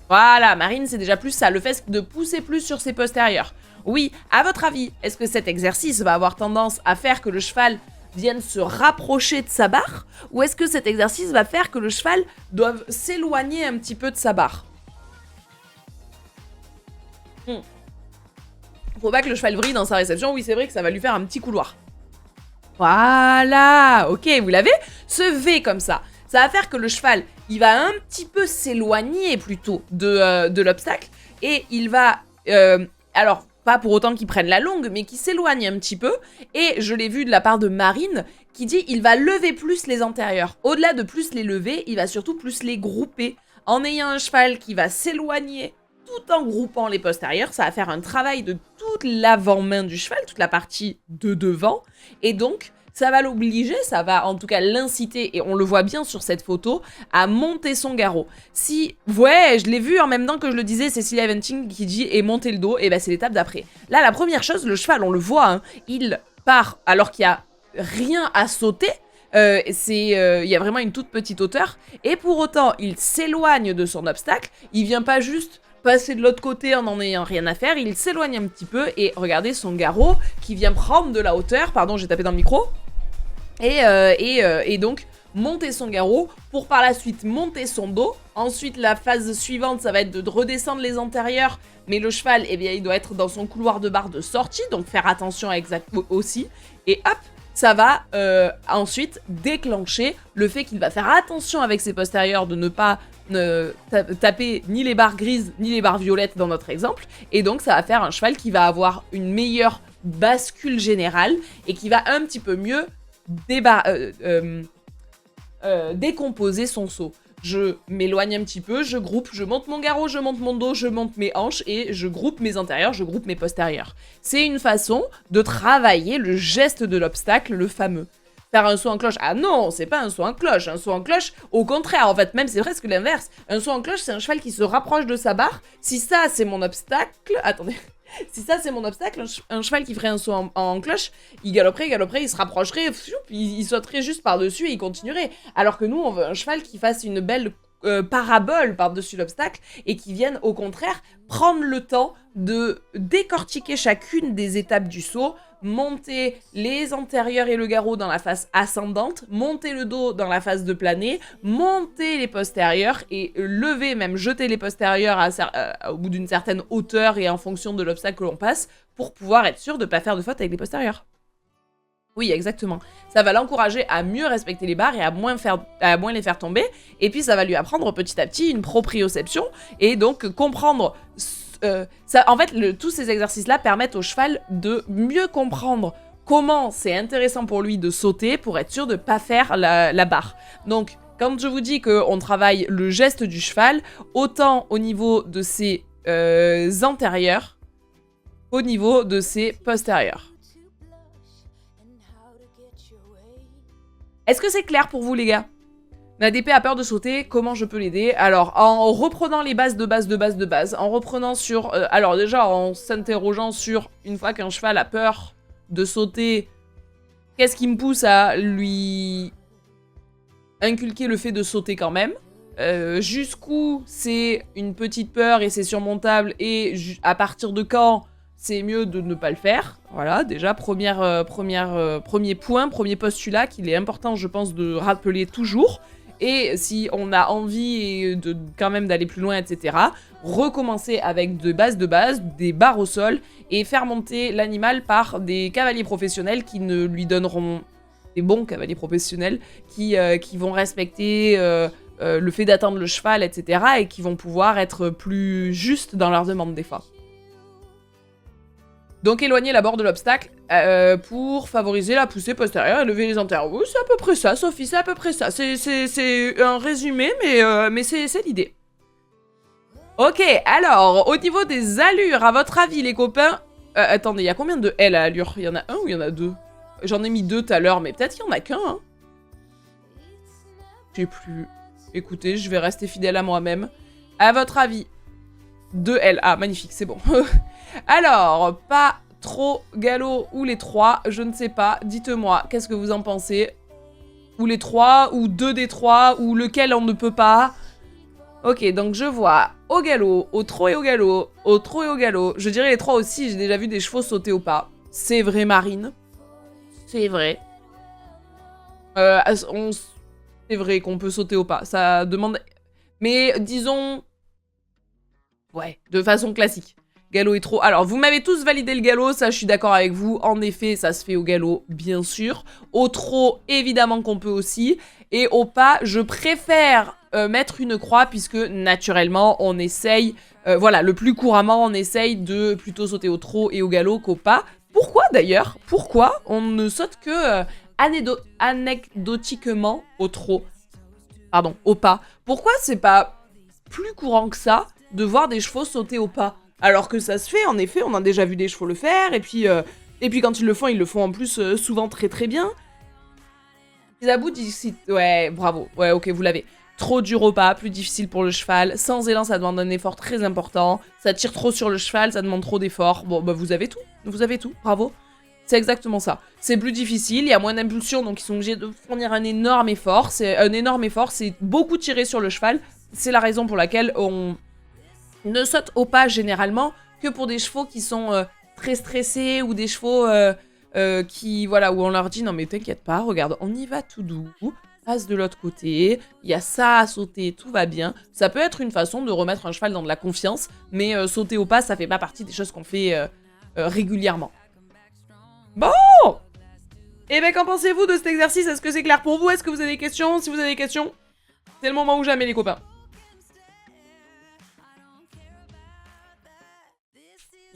Voilà, Marine, c'est déjà plus ça. Le fait de pousser plus sur ses postérieurs. Oui, à votre avis, est-ce que cet exercice va avoir tendance à faire que le cheval... viennent se rapprocher de sa barre, ou est-ce que cet exercice va faire que le cheval doive s'éloigner un petit peu de sa barre? Faut pas que le cheval vrille dans sa réception, oui c'est vrai que ça va lui faire un petit couloir. Voilà, ok, vous l'avez? Ce V comme ça va faire que le cheval, il va un petit peu s'éloigner plutôt de l'obstacle, et il va... alors, pas pour autant qu'il prenne la longue, mais qu'il s'éloigne un petit peu. Et je l'ai vu de la part de Marine, qui dit il va lever plus les antérieurs. Au-delà de plus les lever, il va surtout plus les grouper. En ayant un cheval qui va s'éloigner tout en groupant les postérieurs, ça va faire un travail de toute l'avant-main du cheval, toute la partie de devant. Et donc, ça va l'obliger, ça va en tout cas l'inciter, et on le voit bien sur cette photo, à monter son garrot. Si, ouais, je l'ai vu en même temps que je le disais, Cecilia Eventing qui dit « et monter le dos », et ben c'est l'étape d'après. Là, la première chose, le cheval, on le voit, hein, il part alors qu'il n'y a rien à sauter, il y a vraiment une toute petite hauteur, et pour autant, il s'éloigne de son obstacle, il vient pas juste... passer de l'autre côté en ayant rien à faire, il s'éloigne un petit peu, et regardez son garrot qui vient prendre de la hauteur, pardon j'ai tapé dans le micro, et donc monter son garrot pour par la suite monter son dos. Ensuite la phase suivante ça va être de redescendre les antérieurs, mais le cheval eh bien il doit être dans son couloir de barre de sortie, donc faire attention aussi, et hop, ça va ensuite déclencher le fait qu'il va faire attention avec ses postérieurs de ne pas taper ni les barres grises ni les barres violettes dans notre exemple, et donc ça va faire un cheval qui va avoir une meilleure bascule générale et qui va un petit peu mieux décomposer son saut. Je m'éloigne un petit peu, je groupe, je monte mon garrot, je monte mon dos, je monte mes hanches et je groupe mes antérieurs, je groupe mes postérieurs. C'est une façon de travailler le geste de l'obstacle, le fameux. Faire un saut en cloche, ah non, c'est pas un saut en cloche. Un saut en cloche, au contraire, en fait, même c'est presque l'inverse. Un saut en cloche, c'est un cheval qui se rapproche de sa barre. Si ça, c'est mon obstacle... Attendez... Si ça c'est mon obstacle, un cheval qui ferait un saut en cloche, il galoperait, il se rapprocherait, il sauterait juste par-dessus et il continuerait. Alors que nous, on veut un cheval qui fasse une belle parabole par-dessus l'obstacle et qui vienne au contraire prendre le temps de décortiquer chacune des étapes du saut, monter les antérieurs et le garrot dans la face ascendante, monter le dos dans la face de plané, monter les postérieurs et lever, même jeter les postérieurs au bout d'une certaine hauteur et en fonction de l'obstacle que l'on passe pour pouvoir être sûr de ne pas faire de faute avec les postérieurs. Oui, exactement. Ça va l'encourager à mieux respecter les barres et à moins les faire tomber. Et puis ça va lui apprendre petit à petit une proprioception et donc comprendre... en fait, tous ces exercices-là permettent au cheval de mieux comprendre comment c'est intéressant pour lui de sauter pour être sûr de ne pas faire la barre. Donc, quand je vous dis qu'on travaille le geste du cheval, autant au niveau de ses antérieurs, au niveau de ses postérieurs. Est-ce que c'est clair pour vous, les gars ? L'ADP a peur de sauter, comment je peux l'aider? Alors, en reprenant les bases, en reprenant sur... alors déjà, en s'interrogeant sur, une fois qu'un cheval a peur de sauter, qu'est-ce qui me pousse à lui inculquer le fait de sauter quand même? Jusqu'où c'est une petite peur et c'est surmontable, et à partir de quand c'est mieux de ne pas le faire? Voilà, déjà, premier point, premier postulat qu'il est important, je pense, de rappeler toujours. Et si on a envie quand même d'aller plus loin, etc., recommencer avec des bases, des barres au sol, et faire monter l'animal par des cavaliers professionnels qui ne lui donneront... des bons cavaliers professionnels qui vont respecter le fait d'attendre le cheval, etc., et qui vont pouvoir être plus justes dans leurs demandes des fois. Donc éloigner la barre de l'obstacle pour favoriser la poussée postérieure et lever les antérieurs. Oui, c'est à peu près ça, Sophie, c'est à peu près ça. C'est un résumé, mais c'est l'idée. Ok, alors, au niveau des allures, à votre avis, les copains... attendez, il y a combien de L à allure? Il y en a un ou il y en a deux? J'en ai mis deux tout à l'heure, mais peut-être qu'il n'y en a qu'un, hein. Je sais plus. Écoutez, je vais rester fidèle à moi-même. À votre avis, 2 L. Ah, magnifique, c'est bon. Alors, pas trop galop ou les 3, je ne sais pas. Dites-moi, qu'est-ce que vous en pensez? Ou les 3, ou 2 des 3, ou lequel on ne peut pas? Ok, donc je vois au galop, au trot et au galop, au trot et au galop. Je dirais les 3 aussi, j'ai déjà vu des chevaux sauter au pas. C'est vrai, Marine. C'est vrai. C'est vrai qu'on peut sauter au pas. Ça demande... Mais disons... Ouais, de façon classique. Galop et trot. Alors, vous m'avez tous validé le galop, ça je suis d'accord avec vous. En effet, ça se fait au galop, bien sûr. Au trot, évidemment qu'on peut aussi. Et au pas, je préfère mettre une croix puisque naturellement, on essaye... voilà, le plus couramment, on essaye de plutôt sauter au trot et au galop qu'au pas. Pourquoi d'ailleurs? Pourquoi on ne saute que anecdotiquement au trot? Pardon, au pas. Pourquoi c'est pas plus courant que ça de voir des chevaux sauter au pas? Alors que ça se fait, en effet, on a déjà vu des chevaux le faire, et puis quand ils le font en plus souvent très très bien. Isabou dit... Ouais, bravo. Ouais, ok, vous l'avez. Trop dur au pas, plus difficile pour le cheval. Sans élan, ça demande un effort très important. Ça tire trop sur le cheval, ça demande trop d'efforts. Bon, bah vous avez tout. Vous avez tout. Bravo. C'est exactement ça. C'est plus difficile, il y a moins d'impulsion, donc ils sont obligés de fournir un énorme effort. C'est beaucoup tirer sur le cheval. C'est la raison pour laquelle on ne saute au pas généralement que pour des chevaux qui sont très stressés ou des chevaux qui, voilà, où on leur dit non mais t'inquiète pas, regarde, on y va tout doux. Passe de l'autre côté, il y a ça à sauter, tout va bien. Ça peut être une façon de remettre un cheval dans de la confiance, mais sauter au pas, ça fait pas partie des choses qu'on fait régulièrement. Bon! Et ben qu'en pensez-vous de cet exercice? Est-ce que c'est clair pour vous? Est-ce que vous avez des questions? Si vous avez des questions, c'est le moment ou jamais les copains.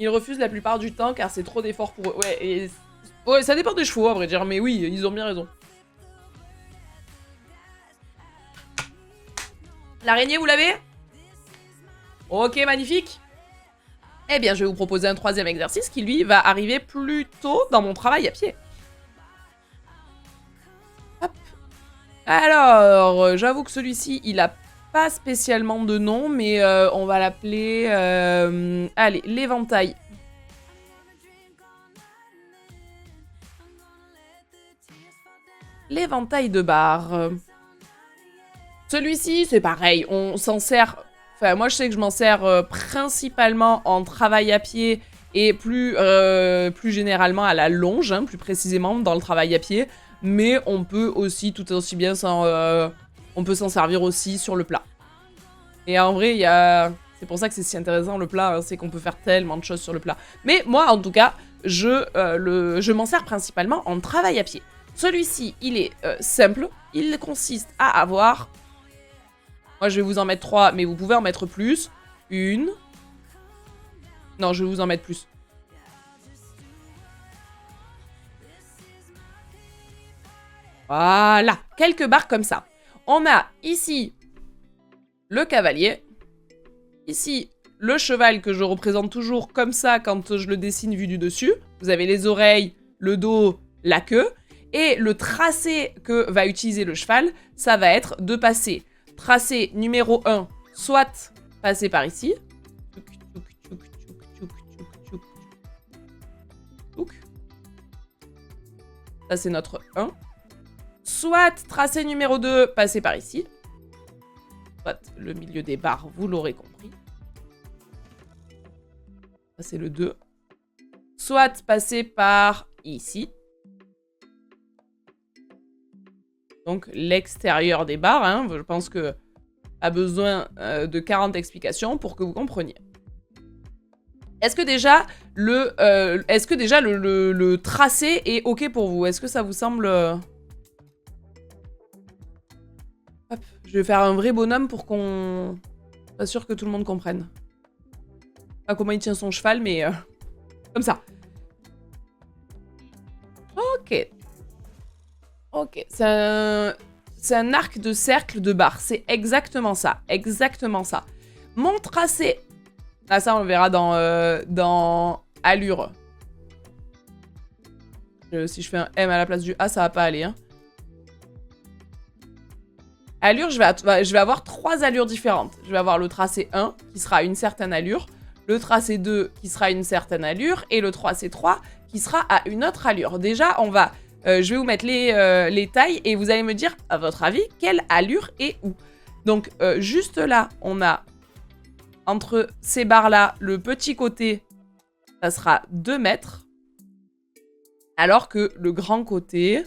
Ils refusent la plupart du temps car c'est trop d'efforts pour eux. Ouais, ça dépend des chevaux, à vrai dire, mais oui, ils ont bien raison. L'araignée, vous l'avez? Ok, magnifique. Eh bien, je vais vous proposer un troisième exercice qui, lui, va arriver plus tôt dans mon travail à pied. Hop. Alors, j'avoue que celui-ci, il a pas spécialement de nom, mais on va l'appeler... allez, l'éventail. L'éventail de bar. Celui-ci, c'est pareil, on s'en sert... Enfin, moi, je sais que je m'en sers principalement en travail à pied et plus généralement à la longe, hein, plus précisément dans le travail à pied. Mais on peut aussi, tout aussi bien, on peut s'en servir aussi sur le plat. Et en vrai, il y a... C'est pour ça que c'est si intéressant le plat, hein, c'est qu'on peut faire tellement de choses sur le plat. Mais moi, en tout cas, je m'en sers principalement en travail à pied. Celui-ci, il est simple. Il consiste à avoir... Moi, je vais vous en mettre 3, mais vous pouvez en mettre plus. Une. Non, je vais vous en mettre plus. Voilà. Quelques barres comme ça. On a ici le cavalier. Ici, le cheval que je représente toujours comme ça quand je le dessine vu du dessus. Vous avez les oreilles, le dos, la queue. Et le tracé que va utiliser le cheval, ça va être de passer... Tracé numéro 1, soit passer par ici. Ça, c'est notre 1. Soit tracé numéro 2, passer par ici. Soit le milieu des barres, vous l'aurez compris. Ça, c'est le 2. Soit passer par ici. Donc l'extérieur des barres, hein, je pense que a besoin de 40 explications pour que vous compreniez. Est-ce que déjà le tracé est ok pour vous? Est-ce que ça vous semble... Hop, je vais faire un vrai bonhomme pour qu'on... Pas sûr que tout le monde comprenne. Pas comment il tient son cheval, mais comme ça. Ok. Ok, c'est un arc de cercle de barre. C'est exactement ça. Exactement ça. Mon tracé... Ah, ça, on le verra dans allure. Si je fais un M à la place du A, ça va pas aller. Hein. Allure, je vais avoir 3 allures différentes. Je vais avoir le tracé 1, qui sera à une certaine allure. Le tracé 2, qui sera à une certaine allure. Et le tracé 3, qui sera à une autre allure. Déjà, on va... je vais vous mettre les tailles et vous allez me dire, à votre avis, quelle allure est où. Donc, juste là, on a, entre ces barres-là, le petit côté, ça sera 2 mètres. Alors que le grand côté,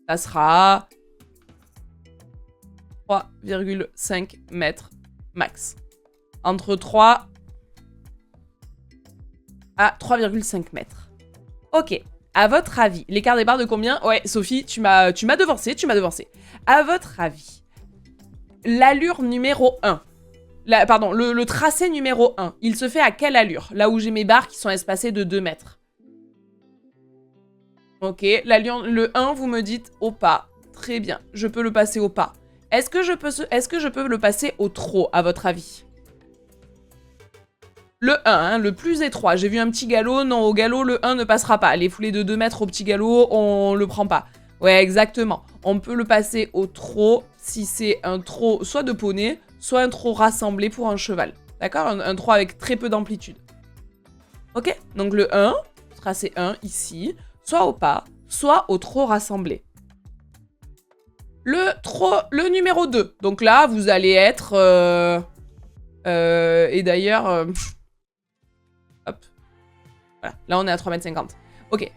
ça sera 3,5 mètres max. Entre 3 à 3,5 mètres. Ok. À votre avis, l'écart des barres de combien? Ouais, Sophie, tu m'as devancé, À votre avis, l'allure numéro 1, pardon, le tracé numéro 1, il se fait à quelle allure? Là où j'ai mes barres qui sont espacées de 2 mètres. Ok, le 1, vous me dites au pas. Très bien, je peux le passer au pas. Est-ce que je peux le passer au trot, à votre avis? Le 1, hein, le plus étroit. J'ai vu un petit galop. Non, au galop, le 1 ne passera pas. Les foulées de 2 mètres au petit galop, on le prend pas. Ouais, exactement. On peut le passer au trot si c'est un trot soit de poney, soit un trot rassemblé pour un cheval. D'accord, un trot avec très peu d'amplitude. Ok, donc le 1, tracé 1 ici, soit au pas, soit au trot rassemblé. Le numéro 2. Donc là, vous allez être... et d'ailleurs... hop. Voilà, là on est à 3,50 m. Ok.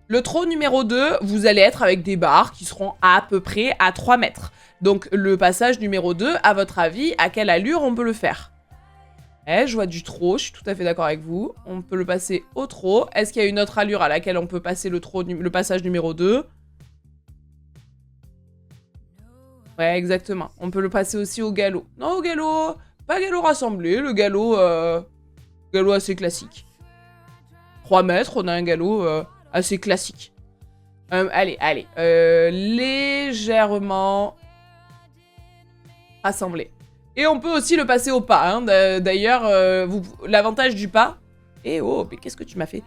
Le trot numéro 2, vous allez être avec des barres qui seront à peu près à 3 mètres. Donc le passage numéro 2, à votre avis, à quelle allure on peut le faire? Eh, je vois du trot, je suis tout à fait d'accord avec vous. On peut le passer au trot. Est-ce qu'il y a une autre allure à laquelle on peut passer le passage numéro 2? Ouais, exactement. On peut le passer aussi au galop. Non, au galop, pas galop rassemblé, le galop Galop assez classique. 3 mètres, on a un galop assez classique. Allez. Légèrement assemblé. Et on peut aussi le passer au pas. Hein. D'ailleurs, l'avantage du pas... Eh oh, mais qu'est-ce que tu m'as fait?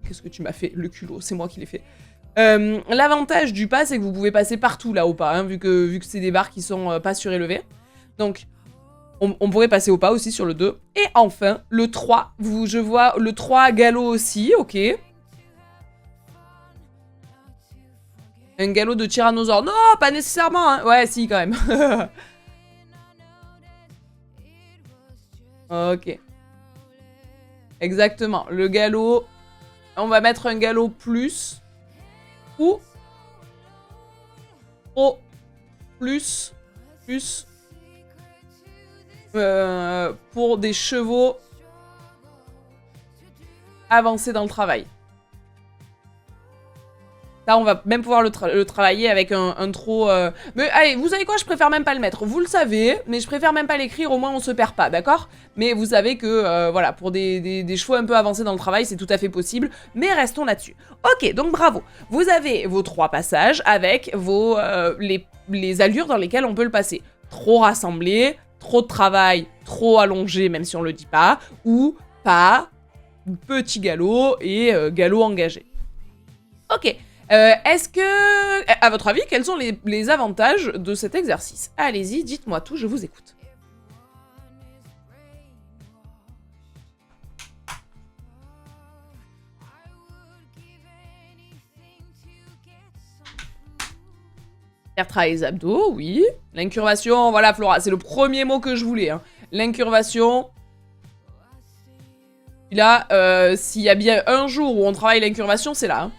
Qu'est-ce que tu m'as fait? Le culot, c'est moi qui l'ai fait. L'avantage du pas, c'est que vous pouvez passer partout là au pas, hein, vu que c'est des barres qui sont pas surélevées. Donc, on pourrait passer au pas aussi sur le 2. Et enfin, le 3. Je vois le 3 galop aussi, ok. Un galop de tyrannosaure. Non, pas nécessairement, hein. Ouais, si, quand même. Ok. Exactement. Le galop... On va mettre un galop plus... Ou... Oh. Plus... pour des chevaux... avancés dans le travail. Là, on va même pouvoir le travailler avec un trot... Mais allez, vous savez quoi? Je préfère même pas le mettre. Vous le savez, mais je préfère même pas l'écrire, au moins on se perd pas, d'accord? Mais vous savez que, voilà, pour des chevaux un peu avancés dans le travail, c'est tout à fait possible. Mais restons là-dessus. Ok, donc bravo. Vous avez vos 3 passages avec les allures dans lesquelles on peut le passer. Trop rassemblé, trop de travail, trop allongé, même si on le dit pas, ou pas, petit galop et galop engagé. Ok. Est-ce que... À votre avis, quels sont les avantages de cet exercice? Allez-y, dites-moi tout, je vous écoute. Faire travailler les abdos, oui. L'incurvation, voilà Flora, c'est le premier mot que je voulais. Hein. L'incurvation... Là, s'il y a bien un jour où on travaille l'incurvation, c'est là. Hein.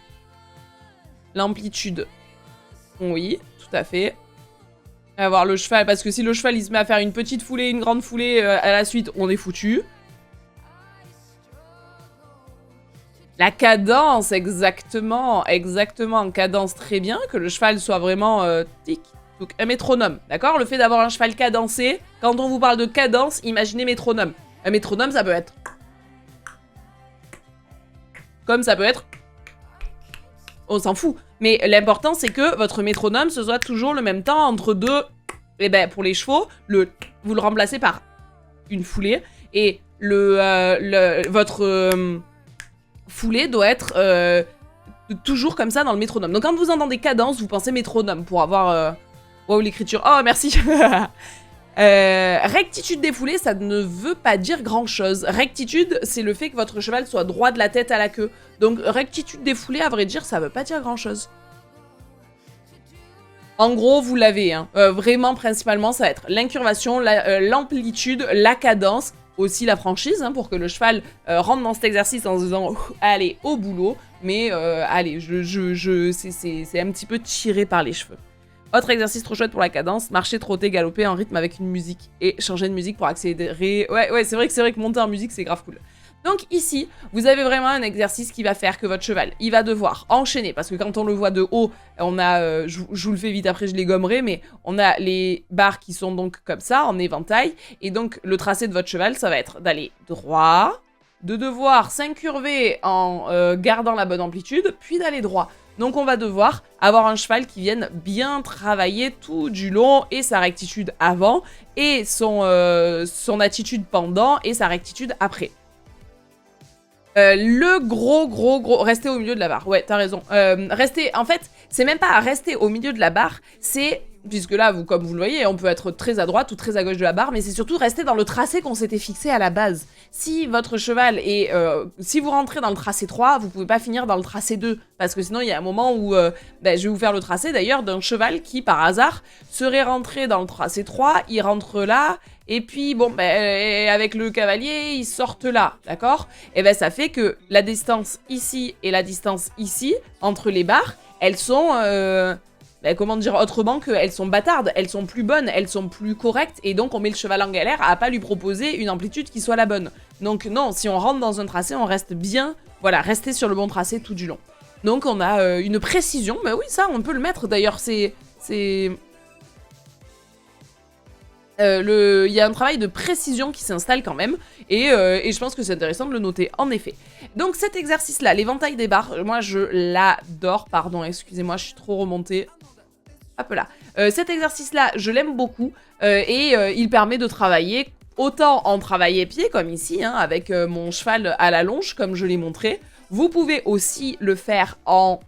L'amplitude. Oui, tout à fait. Avoir le cheval, parce que si le cheval il se met à faire une petite foulée, une grande foulée à la suite, on est foutu. La cadence, exactement, cadence très bien, que le cheval soit vraiment tic, donc un métronome, d'accord? Le fait d'avoir un cheval cadencé, quand on vous parle de cadence, imaginez métronome. Un métronome, ça peut être... Comme ça peut être... On s'en fout. Mais l'important, c'est que votre métronome, ce soit toujours le même temps entre deux... Et ben, pour les chevaux, vous le remplacez par une foulée. Et votre foulée doit être toujours comme ça dans le métronome. Donc quand vous entendez cadence, vous pensez métronome pour avoir... Wow, l'écriture. Oh, merci. Rectitude des foulées, ça ne veut pas dire grand-chose. Rectitude, c'est le fait que votre cheval soit droit de la tête à la queue. Donc, rectitude des foulées, à vrai dire, ça veut pas dire grand-chose. En gros, vous l'avez. Hein. Vraiment, principalement, ça va être l'incurvation, l'amplitude, la cadence, aussi la franchise, hein, pour que le cheval rentre dans cet exercice en se disant « Allez, au boulot ». Mais, allez, c'est un petit peu tiré par les cheveux. Autre exercice trop chouette pour la cadence, marcher, trotter, galoper en rythme avec une musique et changer de musique pour accélérer. Ouais, c'est vrai que monter en musique, c'est grave cool. Donc ici, vous avez vraiment un exercice qui va faire que votre cheval, il va devoir enchaîner, parce que quand on le voit de haut, on a, je vous le fais vite après, je les gommerai, mais on a les barres qui sont donc comme ça, en éventail, et donc le tracé de votre cheval, ça va être d'aller droit, de devoir s'incurver en gardant la bonne amplitude, puis d'aller droit. Donc on va devoir avoir un cheval qui vienne bien travailler tout du long et sa rectitude avant et son attitude pendant et sa rectitude après. Le gros, rester au milieu de la barre. Ouais, t'as raison. Rester, en fait, c'est même pas à rester au milieu de la barre, c'est... Puisque là, comme vous le voyez, on peut être très à droite ou très à gauche de la barre, mais c'est surtout rester dans le tracé qu'on s'était fixé à la base. Si votre cheval est... si vous rentrez dans le tracé 3, vous pouvez pas finir dans le tracé 2, parce que sinon, il y a un moment où... je vais vous faire le tracé, d'ailleurs, d'un cheval qui, par hasard, serait rentré dans le tracé 3, il rentre là, et puis, bon, avec le cavalier, ils sortent là, d'accord? Et ben, ça fait que la distance ici et la distance ici, entre les barres, elles sont... comment dire autrement qu'elles sont bâtardes, elles sont plus bonnes, elles sont plus correctes, et donc on met le cheval en galère à pas lui proposer une amplitude qui soit la bonne. Donc non, si on rentre dans un tracé, on reste bien, voilà, rester sur le bon tracé tout du long. Donc on a une précision, mais oui, ça, on peut le mettre, d'ailleurs, c'est... il y a un travail de précision qui s'installe quand même, et je pense que c'est intéressant de le noter, en effet. Donc cet exercice-là, l'éventail des barres, moi je l'adore, pardon, excusez-moi, je suis trop remontée. Hop là. Cet exercice-là, je l'aime beaucoup, et il permet de travailler autant en travail-pied, comme ici, hein, avec mon cheval à la longe, comme je l'ai montré. Vous pouvez aussi le faire en...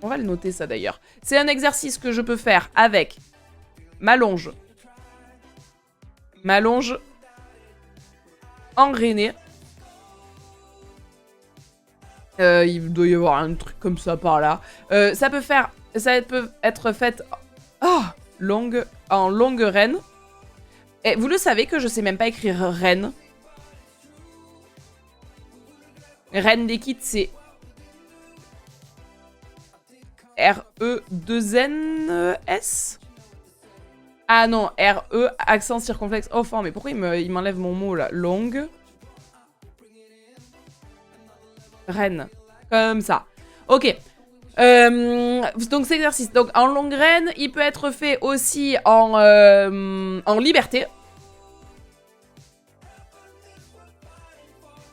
On va le noter ça d'ailleurs. C'est un exercice que je peux faire avec ma longe engrainée. Il doit y avoir un truc comme ça par là. Ça peut être fait en longue reine. Et vous le savez que je sais même pas écrire reine. Reine des kits, c'est R-E-2-N-S. Ah non, R-E, accent circonflexe. Oh, enfin, mais pourquoi il m'enlève mon mot là? Longue. Reine. Comme ça. Ok. Donc, cet exercice. Donc, en longue reine, il peut être fait aussi en liberté.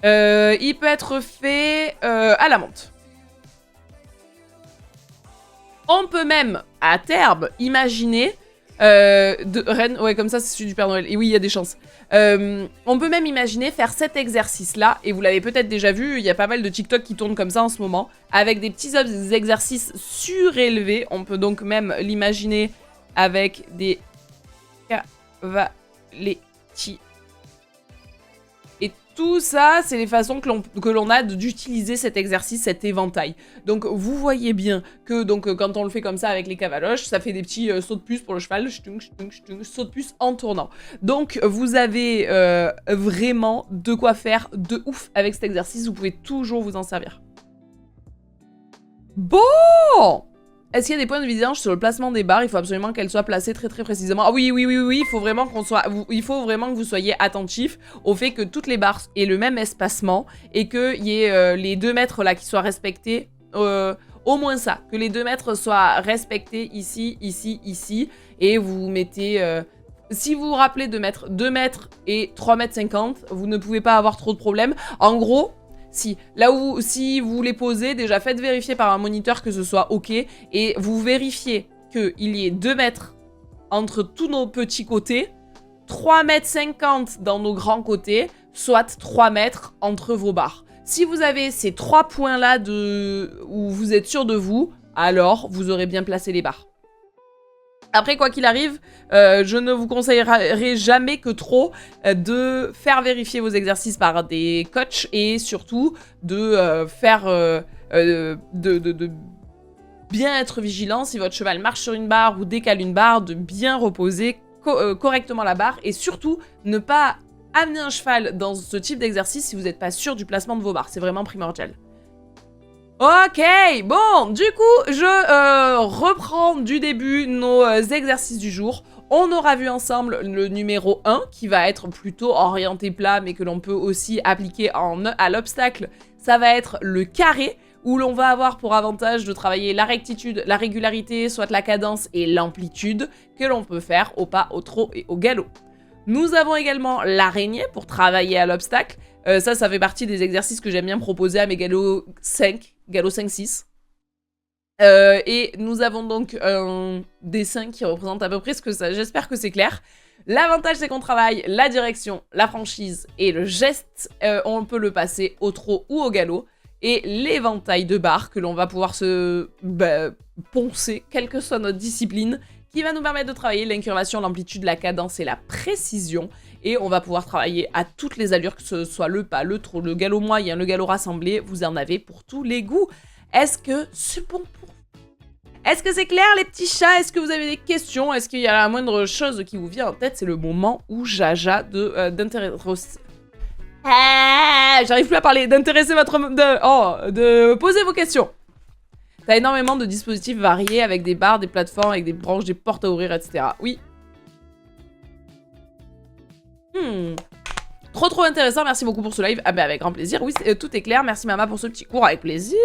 Il peut être fait à la menthe. On peut même, à terme, imaginer... de reine, ouais, comme ça c'est celui du Père Noël. Et oui, il y a des chances. On peut même imaginer faire cet exercice-là, et vous l'avez peut-être déjà vu, il y a pas mal de TikTok qui tournent comme ça en ce moment, avec des petits exercices surélevés. On peut donc même l'imaginer avec des cavaletti. Et tout ça, c'est les façons que l'on a d'utiliser cet exercice, cet éventail. Donc vous voyez bien que quand on le fait comme ça avec les cavaloches, ça fait des petits sauts de puce pour le cheval, saut de puce en tournant. Donc vous avez vraiment de quoi faire de ouf avec cet exercice, vous pouvez toujours vous en servir. Bon! Est-ce qu'il y a des points de vigilance sur le placement des barres? Il faut absolument qu'elles soient placées très précisément. Ah oui, il faut vraiment que vous soyez attentif au fait que toutes les barres aient le même espacement et qu'il y ait les 2 mètres là qui soient respectés. Au moins ça, que les 2 mètres soient respectés ici, ici, ici. Et vous mettez... si vous vous rappelez de mettre 2 mètres et 3,50 m, vous ne pouvez pas avoir trop de problèmes. En gros... Si vous les posez, déjà faites vérifier par un moniteur que ce soit ok, et vous vérifiez qu'il y ait 2 mètres entre tous nos petits côtés, 3,50 m dans nos grands côtés, soit 3 mètres entre vos barres. Si vous avez ces 3 points-là où vous êtes sûr de vous, alors vous aurez bien placé les barres. Après, quoi qu'il arrive, je ne vous conseillerai jamais que trop de faire vérifier vos exercices par des coachs et surtout de de bien être vigilant si votre cheval marche sur une barre ou décale une barre, de bien reposer correctement la barre et surtout ne pas amener un cheval dans ce type d'exercice si vous n'êtes pas sûr du placement de vos barres. C'est vraiment primordial. Ok, bon, du coup, je reprends du début nos exercices du jour. On aura vu ensemble le numéro 1, qui va être plutôt orienté plat, mais que l'on peut aussi appliquer à l'obstacle. Ça va être le carré, où l'on va avoir pour avantage de travailler la rectitude, la régularité, soit la cadence et l'amplitude, que l'on peut faire au pas, au trot et au galop. Nous avons également l'araignée pour travailler à l'obstacle. Ça fait partie des exercices que j'aime bien proposer à mes galops 5, galop 5-6. Et nous avons donc un dessin qui représente à peu près ce que ça. J'espère que c'est clair. L'avantage, c'est qu'on travaille la direction, la franchise et le geste. On peut le passer au trot ou au galop. Et l'éventail de barres que l'on va pouvoir se poncer, quelle que soit notre discipline, qui va nous permettre de travailler l'incurvation, l'amplitude, la cadence et la précision. Et on va pouvoir travailler à toutes les allures, que ce soit le pas, le trot, le galop moyen, le galop rassemblé. Vous en avez pour tous les goûts. Est-ce que c'est bon pour vous? Est-ce que c'est clair, les petits chats? Est-ce que vous avez des questions? Est-ce qu'il y a la moindre chose qui vous vient en tête? C'est le moment où Jaja d'intéresser... j'arrive plus à parler. D'intéresser de poser vos questions. T'as énormément de dispositifs variés avec des barres, des plateformes, avec des branches, des portes à ouvrir, etc. Oui. Trop intéressant, merci beaucoup pour ce live. Ah bah avec grand plaisir, oui, tout est clair. Merci Mama pour ce petit cours, avec plaisir.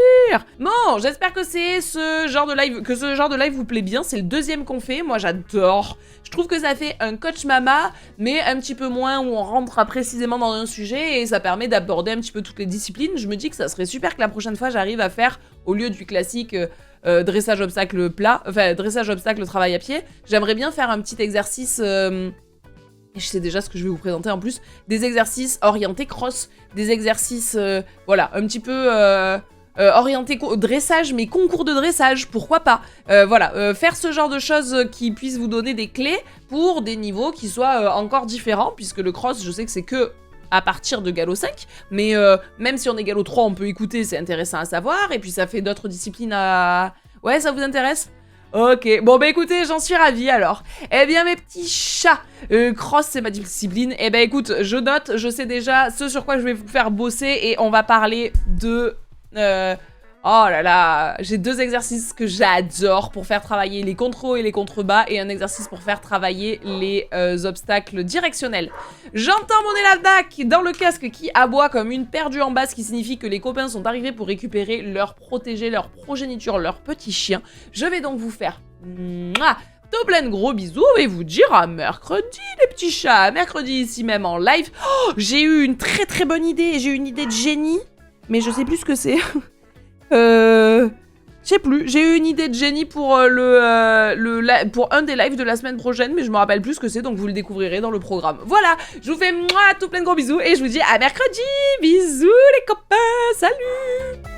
Bon, j'espère que ce genre de live vous plaît bien. C'est le deuxième qu'on fait, moi j'adore. Je trouve que ça fait un coach Mama, mais un petit peu moins où on rentre précisément dans un sujet et ça permet d'aborder un petit peu toutes les disciplines. Je me dis que ça serait super que la prochaine fois j'arrive à faire, au lieu du classique dressage obstacle plat, enfin dressage obstacle travail à pied, j'aimerais bien faire un petit exercice... je sais déjà ce que je vais vous présenter en plus, des exercices orientés cross, des exercices, voilà, un petit peu orientés dressage, mais concours de dressage, pourquoi pas. Voilà, faire ce genre de choses qui puissent vous donner des clés pour des niveaux qui soient encore différents, puisque le cross, je sais que c'est que à partir de Galop 5, mais même si on est Galop 3, on peut écouter, c'est intéressant à savoir, et puis ça fait d'autres disciplines à... Ouais, ça vous intéresse ? Ok, bon bah écoutez, j'en suis ravie alors. Eh bien mes petits chats, cross c'est ma discipline. Eh ben écoute, je note, je sais déjà ce sur quoi je vais vous faire bosser et on va parler de... Oh là là, j'ai 2 exercices que j'adore pour faire travailler les contre-hauts et les contre-bas et un exercice pour faire travailler les obstacles directionnels. J'entends mon élave dans le casque qui aboie comme une perdue en bas, ce qui signifie que les copains sont arrivés pour récupérer leur protégé, leur progéniture, leur petit chien. Je vais donc vous faire tout plein de gros bisous et vous dire à mercredi les petits chats, mercredi ici même en live. Oh, j'ai eu une très bonne idée, j'ai eu une idée de génie, mais je sais plus ce que c'est. Je sais plus, j'ai eu une idée de génie pour, pour un des lives de la semaine prochaine, mais je me rappelle plus ce que c'est, donc vous le découvrirez dans le programme. Voilà, je vous fais tout plein de gros bisous et je vous dis à mercredi. Bisous les copains, salut.